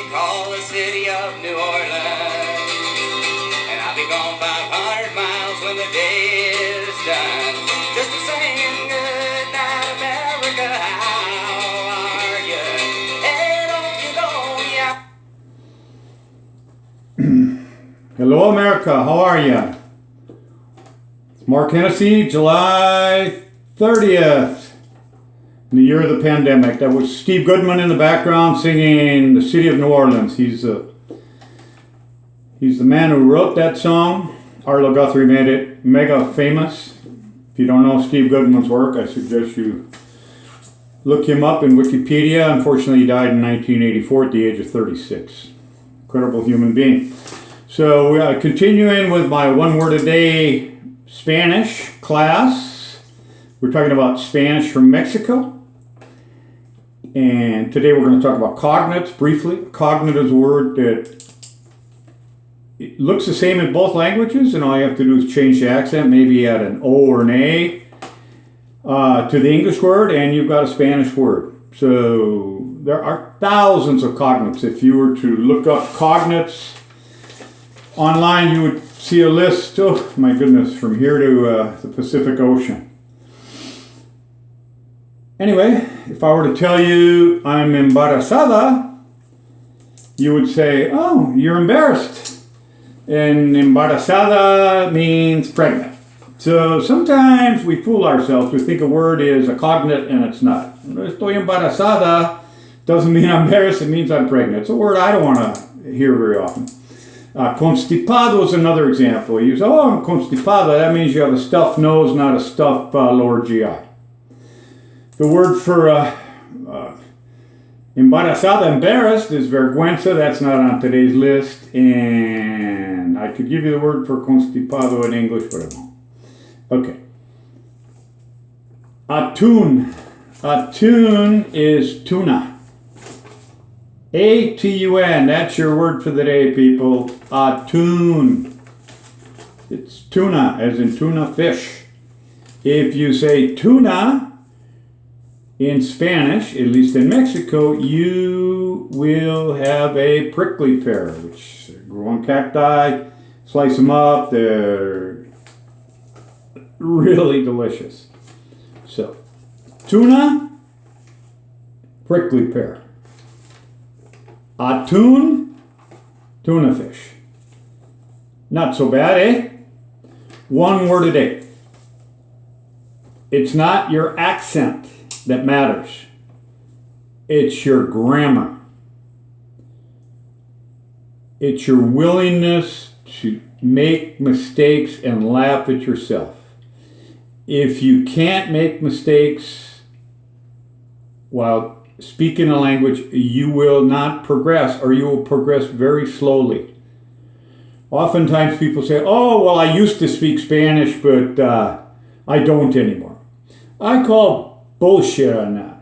call the city of New Orleans. And I'll be gone 500 miles when the day is done. Just saying good night, America, how are you? Hey, don't you go, yeah. Hello, America. How are you? It's Mark Hennessy, July 30th, in the year of the pandemic. That was Steve Goodman in the background singing The City of New Orleans. He's the man who wrote that song. Arlo Guthrie made it mega famous. If you don't know Steve Goodman's work, I suggest you look him up in Wikipedia. Unfortunately, he died in 1984 at the age of 36. Incredible human being. So continuing with my one word a day Spanish class. We're talking about Spanish from Mexico. And today we're going to talk about cognates briefly. Cognate is a word that it looks the same in both languages, and all you have to do is change the accent, maybe add an O or an A to the English word, and you've got a Spanish word. So there are thousands of cognates. If you were to look up cognates online, you would see a list, oh my goodness, from here to the Pacific Ocean. Anyway, if I were to tell you I'm embarazada, you would say, oh, you're embarrassed. And embarazada means pregnant. So sometimes we fool ourselves. We think a word is a cognate and it's not. Estoy embarazada doesn't mean I'm embarrassed, it means I'm pregnant. It's a word I don't want to hear very often. Constipado is another example. You say, oh, I'm constipado. That means you have a stuffed nose, not a stuffed lower GI. The word for embarazada, embarrassed, is vergüenza. That's not on today's list. And I could give you the word for constipado in English, but I won't. Okay. Atún. Atún is tuna. A-T-U-N. That's your word for the day, people. Atún. It's tuna, as in tuna fish. If you say tuna in Spanish, at least in Mexico, you will have a prickly pear, which grow on cacti. Slice them up. They're really delicious. So, tuna, prickly pear. Atún, tuna fish. Not so bad, eh? One word a day. It's not your accent that matters. It's your grammar. It's your willingness to make mistakes and laugh at yourself. If you can't make mistakes while speaking a language, you will not progress, or you will progress very slowly. Oftentimes people say, oh, well, I used to speak Spanish, but I don't anymore. I call bullshit on that.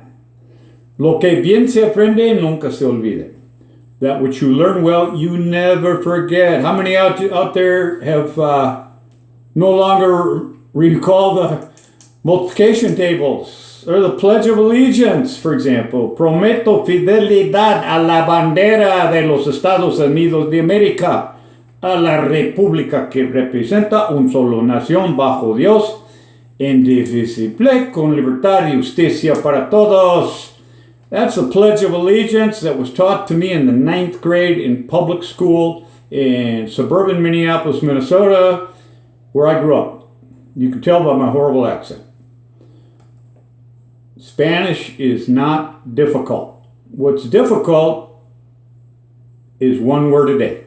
Lo que bien se aprende, nunca se olvida. That which you learn well, you never forget. How many out there have no longer recall the multiplication tables or the Pledge of Allegiance, for example? Prometo fidelidad a la bandera de los Estados Unidos de América, a la república que representa un solo nación bajo Dios, indivisible, con libertad y justicia para todos. That's the Pledge of Allegiance that was taught to me in the 9th grade in public school in suburban Minneapolis, Minnesota, where I grew up. You can tell by my horrible accent. Spanish is not difficult. What's difficult is one word a day.